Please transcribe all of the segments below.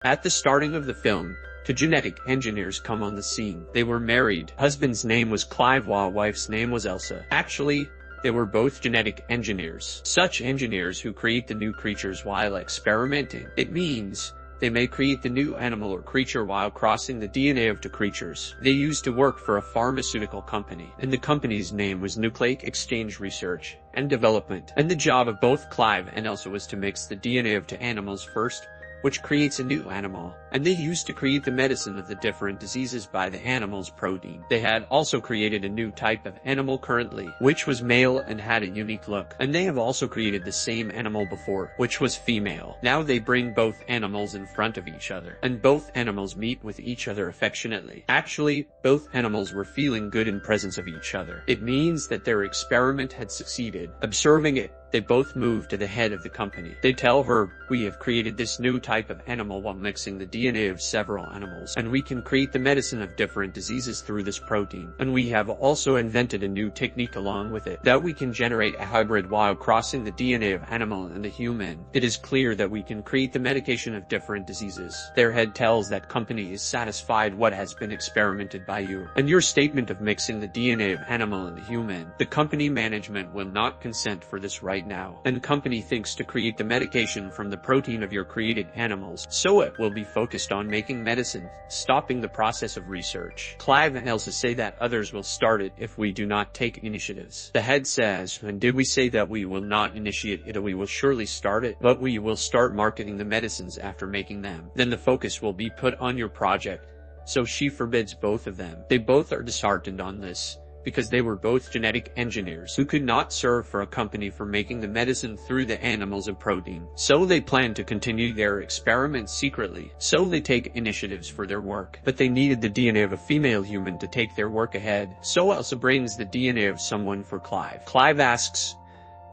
At the starting of the film, two genetic engineers come on the scene. They were married. Husband's name was Clive while wife's name was Elsa. Actually, they were both genetic engineers. Such engineers who create the new creatures while experimenting. It means they may create the new animal or creature while crossing the DNA of two creatures. They used to work for a pharmaceutical company, and the company's name was Nucleic Exchange Research and Development. And the job of both Clive and Elsa was to mix the DNA of two animals first, which creates a new animal, and they used to create the medicine of the different diseases by the animal's protein. They had also created a new type of animal currently, which was male and had a unique look, and they have also created the same animal before, which was female. Now they bring both animals in front of each other, and both animals meet with each other affectionately. Actually, both animals were feeling good in presence of each other. It means that their experiment had succeeded. Observing it, they both move to the head of the company. They tell her, "We have created this new type of animal while mixing the DNA of several animals, and we can create the medicine of different diseases through this protein. And we have also invented a new technique along with it, that we can generate a hybrid while crossing the DNA of animal and the human. It is clear that we can create the medication of different diseases." Their head tells that company is satisfied what has been experimented by you, and your statement of mixing the DNA of animal and the human. The company management will not consent for this right now, and company thinks to create the medication from the protein of your created animals, so it will be focused on making medicine, stopping the process of research. Clive and Elsa say that others will start it if we do not take initiatives. The head says, "And did we say that we will not initiate it, or we will surely start it, but we will start marketing the medicines after making them. Then the focus will be put on your project." So she forbids both of them. They both are disheartened on this, because they were both genetic engineers who could not serve for a company for making the medicine through the animals of protein. So they plan to continue their experiments secretly. So they take initiatives for their work. But they needed the DNA of a female human to take their work ahead. So Elsa brings the DNA of someone for Clive. Clive asks,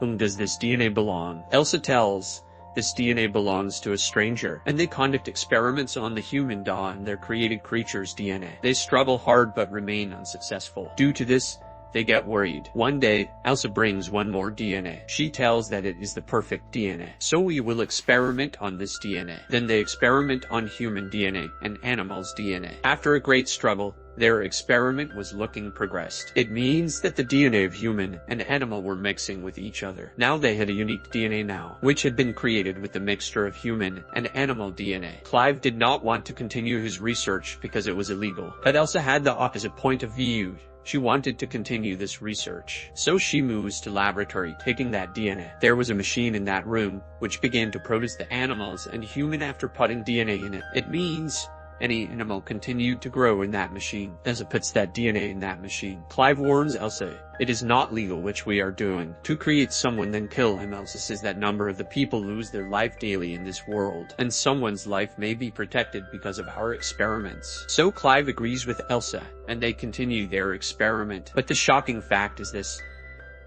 "Whom does this DNA belong?" Elsa tells, "This DNA belongs to a stranger," and they conduct experiments on the human doll and their created creature's DNA. They struggle hard but remain unsuccessful. Due to this, they get worried. One day, Elsa brings one more DNA. She tells that it is the perfect DNA. "So we will experiment on this DNA." Then they experiment on human DNA and animals' DNA. After a great struggle, their experiment was looking progressed. It means that the DNA of human and animal were mixing with each other. Now they had a unique DNA now, which had been created with the mixture of human and animal DNA. Clive did not want to continue his research because it was illegal, but Elsa had the opposite point of view. She wanted to continue this research. So she moves to laboratory, taking that DNA. There was a machine in that room, which began to produce the animals and human after putting DNA in it. It means any animal continued to grow in that machine. Elsa puts that DNA in that machine. Clive warns Elsa, "It is not legal which we are doing. To create someone then kill him." Elsa says that number of the people lose their life daily in this world, and someone's life may be protected because of our experiments. So Clive agrees with Elsa, and they continue their experiment. But the shocking fact is this.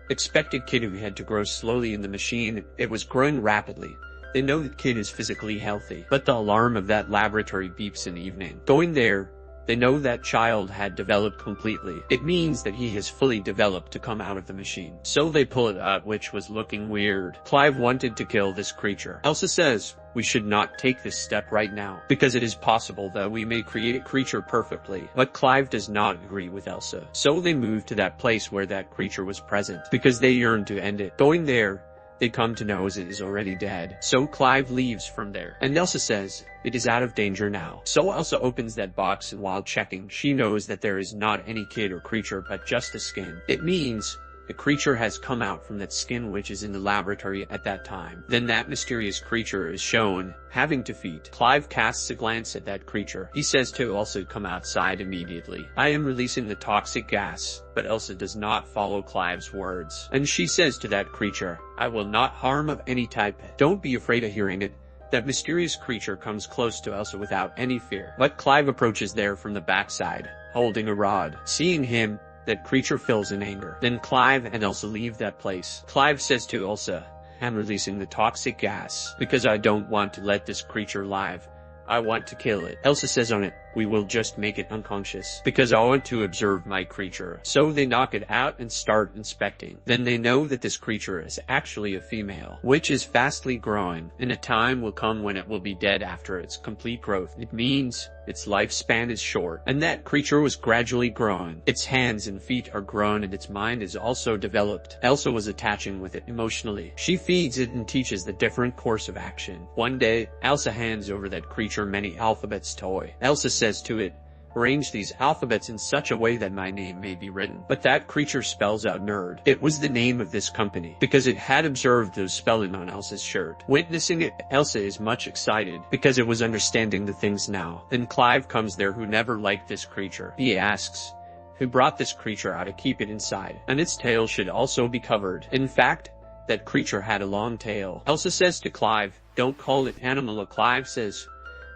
Expected kid who had to grow slowly in the machine, it was growing rapidly. They know the kid is physically healthy, but the alarm of that laboratory beeps in the evening. Going there, they know that child had developed completely. It means that he has fully developed to come out of the machine. So they pull it out, which was looking weird. Clive wanted to kill this creature. Elsa says, "We should not take this step right now, because it is possible that we may create a creature perfectly." But Clive does not agree with Elsa. So they move to that place where that creature was present, because they yearn to end it. Going there, they come to know it is already dead. So Clive leaves from there, and Elsa says, "It is out of danger now." So Elsa opens that box, and while checking, she knows that there is not any kid or creature but just a skin. It means the creature has come out from that skin which is in the laboratory at that time. Then that mysterious creature is shown, having 2 feet. Clive casts a glance at that creature. He says to Elsa, "Come outside immediately. I am releasing the toxic gas." But Elsa does not follow Clive's words, and she says to that creature, "I will not harm of any type. Don't be afraid of hearing it." That mysterious creature comes close to Elsa without any fear. But Clive approaches there from the backside, holding a rod. Seeing him, that creature fills in anger. Then Clive and Elsa leave that place. Clive says to Elsa, "I'm releasing the toxic gas, because I don't want to let this creature live. I want to kill it." Elsa says on it, we will just make it unconscious, because I want to observe my creature. So they knock it out and start inspecting. Then they know that this creature is actually a female, which is fastly growing, and a time will come when it will be dead after its complete growth. It means its lifespan is short, and that creature was gradually growing. Its hands and feet are grown, and its mind is also developed. Elsa was attaching with it emotionally. She feeds it and teaches the different course of action. One day, Elsa hands over that creature many alphabets toy. Elsa says to it, "Arrange these alphabets in such a way that my name may be written." But that creature spells out nerd. It was the name of this company, because it had observed those spelling on Elsa's shirt. Witnessing it, Elsa is much excited, because it was understanding the things now. Then Clive comes there, who never liked this creature. He asks, who brought this creature out to keep it inside, and its tail should also be covered. In fact, that creature had a long tail. Elsa says to Clive, "Don't call it animal." Clive says,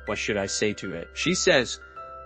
"What should I say to it?" She says,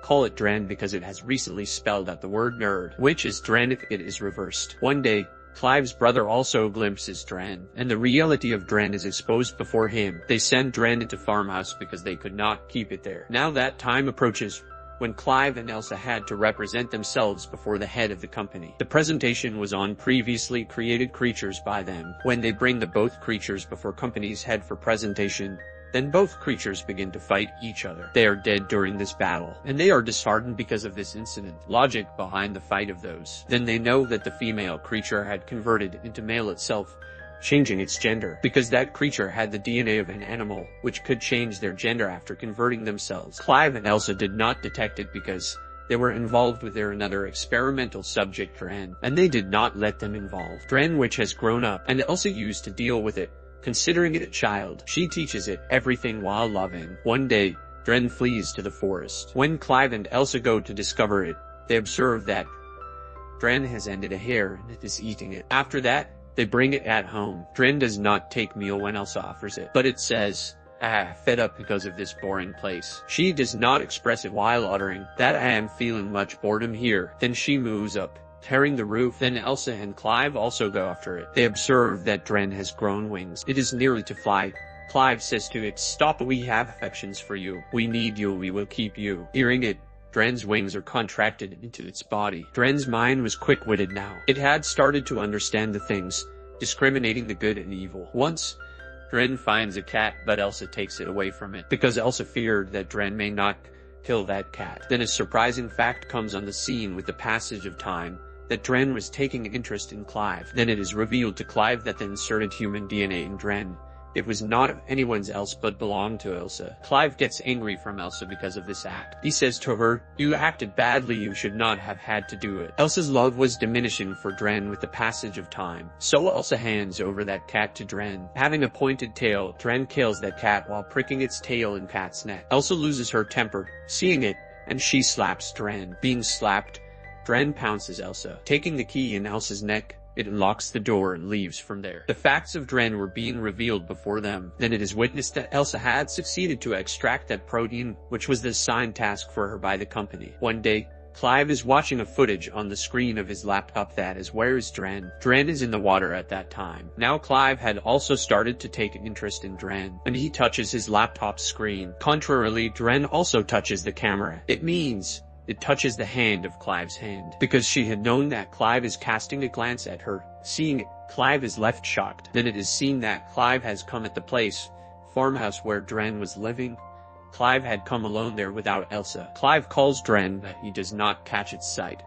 "Call it Dren, because it has recently spelled out the word nerd, which is Dren if it is reversed." One day, Clive's brother also glimpses Dren, and the reality of Dren is exposed before him. They send Dren into farmhouse because they could not keep it there. Now that time approaches when Clive and Elsa had to represent themselves before the head of the company. The presentation was on previously created creatures by them. When they bring the both creatures before company's head for presentation, then both creatures begin to fight each other. They are dead during this battle, and they are disheartened because of this incident. Logic behind the fight of those. Then they know that the female creature had converted into male itself, changing its gender, because that creature had the DNA of an animal, which could change their gender after converting themselves. Clive and Elsa did not detect it because they were involved with their another experimental subject, Dren, and they did not let them involve. Dren, which has grown up, and Elsa used to deal with it, considering it a child. She teaches it everything while loving. One day, Dren flees to the forest. When Clive and Elsa go to discover it, they observe that Dren has ended a hare and it is eating it. After that, they bring it at home. Dren does not take meal when Elsa offers it, but it says, fed up because of this boring place. She does not express it while uttering that I am feeling much boredom here. Then she moves up, tearing the roof. Then Elsa and Clive also go after it. They observe that Dren has grown wings. It is nearly to fly. Clive says to it, "Stop, we have affections for you. We need you, we will keep you." Hearing it, Dren's wings are contracted into its body. Dren's mind was quick-witted now. It had started to understand the things, discriminating the good and evil. Once, Dren finds a cat, but Elsa takes it away from it, because Elsa feared that Dren may not kill that cat. Then a surprising fact comes on the scene with the passage of time, that Dren was taking interest in Clive. Then it is revealed to Clive that the inserted human DNA in Dren, it was not of anyone's else but belonged to Elsa. Clive gets angry from Elsa because of this act. He says to her, "You acted badly, you should not have had to do it." Elsa's love was diminishing for Dren with the passage of time. So Elsa hands over that cat to Dren. Having a pointed tail, Dren kills that cat while pricking its tail in cat's neck. Elsa loses her temper, seeing it, and she slaps Dren. Being slapped, Dren pounces Elsa. Taking the key in Elsa's neck, it unlocks the door and leaves from there. The facts of Dren were being revealed before them. Then it is witnessed that Elsa had succeeded to extract that protein, which was the assigned task for her by the company. One day, Clive is watching a footage on the screen of his laptop that is "Where is Dren?" Dren is in the water at that time. Now Clive had also started to take an interest in Dren, and he touches his laptop screen. Contrarily, Dren also touches the camera. It means it touches the hand of Clive's hand, because she had known that Clive is casting a glance at her. Seeing it, Clive is left shocked. Then it is seen that Clive has come at the farmhouse where Dren was living. Clive had come alone there without Elsa. Clive calls Dren, but he does not catch its sight.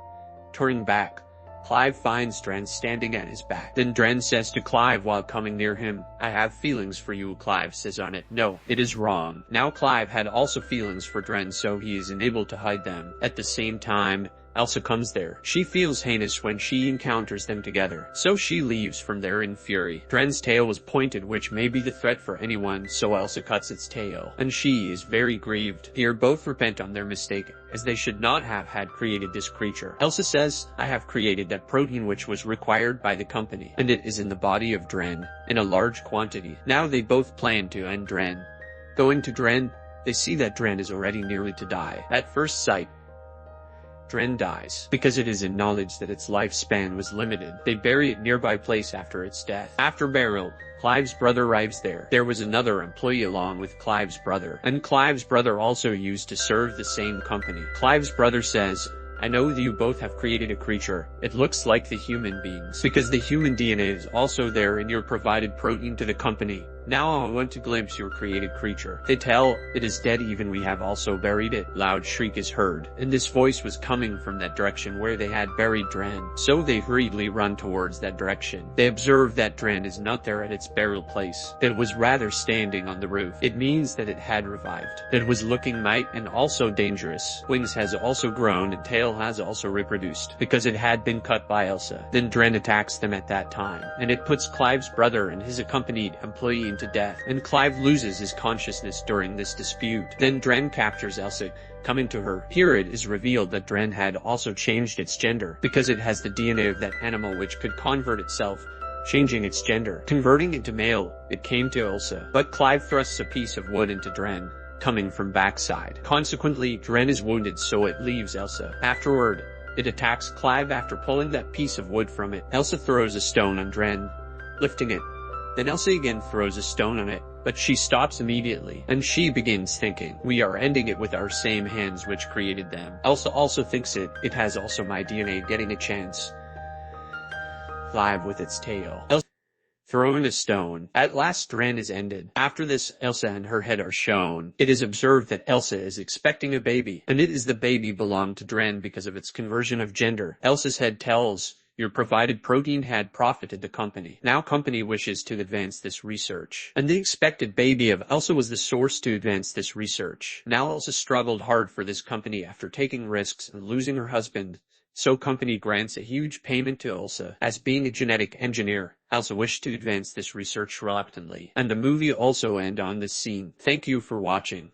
Turning back, Clive finds Dren standing at his back. Then Dren says to Clive while coming near him, "I have feelings for you." Clive says on it, "No, it is wrong." Now Clive had also feelings for Dren, so he is unable to hide them. At the same time, Elsa comes there. She feels heinous when she encounters them together, so she leaves from there in fury. Dren's tail was pointed, which may be the threat for anyone, so Elsa cuts its tail, and she is very grieved. Here both repent on their mistake, as they should not have had created this creature. Elsa says, "I have created that protein which was required by the company, and it is in the body of Dren, in a large quantity." Now they both plan to end Dren. Going to Dren, they see that Dren is already nearly to die. At first sight, Dren dies. Because it is acknowledged that its lifespan was limited, they bury it nearby place after its death. After burial, Clive's brother arrives there. There was another employee along with Clive's brother, and Clive's brother also used to serve the same company. Clive's brother says, "I know that you both have created a creature. It looks like the human beings, because the human DNA is also there in your provided protein to the company. Now I want to glimpse your created creature." They tell, "It is dead, even we have also buried it." Loud shriek is heard, and this voice was coming from that direction where they had buried Dren. So they hurriedly run towards that direction. They observe that Dren is not there at its burial place. It was rather standing on the roof. It means that it had revived. It was looking might and also dangerous. Wings has also grown and tail has also reproduced, because it had been cut by Elsa. Then Dren attacks them at that time, and it puts Clive's brother and his accompanied employee to death, and Clive loses his consciousness during this dispute. Then Dren captures Elsa, coming to her. Here it is revealed that Dren had also changed its gender, because it has the DNA of that animal which could convert itself, changing its gender. Converting it to male, it came to Elsa. But Clive thrusts a piece of wood into Dren, coming from backside. Consequently, Dren is wounded, so it leaves Elsa. Afterward, it attacks Clive after pulling that piece of wood from it. Elsa throws a stone on Dren, lifting it. Then Elsa again throws a stone on it, but she stops immediately, and she begins thinking, "We are ending it with our same hands which created them." Elsa also thinks it has also my DNA getting a chance. Clive with its tail. Elsa throwing a stone. At last Dren is ended. After this, Elsa and her head are shown. It is observed that Elsa is expecting a baby, and it is the baby belonged to Dren because of its conversion of gender. Elsa's head tells, "Your provided protein had profited the company. Now company wishes to advance this research." And the expected baby of Elsa was the source to advance this research. Now Elsa struggled hard for this company after taking risks and losing her husband. So company grants a huge payment to Elsa. As being a genetic engineer, Elsa wished to advance this research reluctantly. And the movie also ends on this scene. Thank you for watching.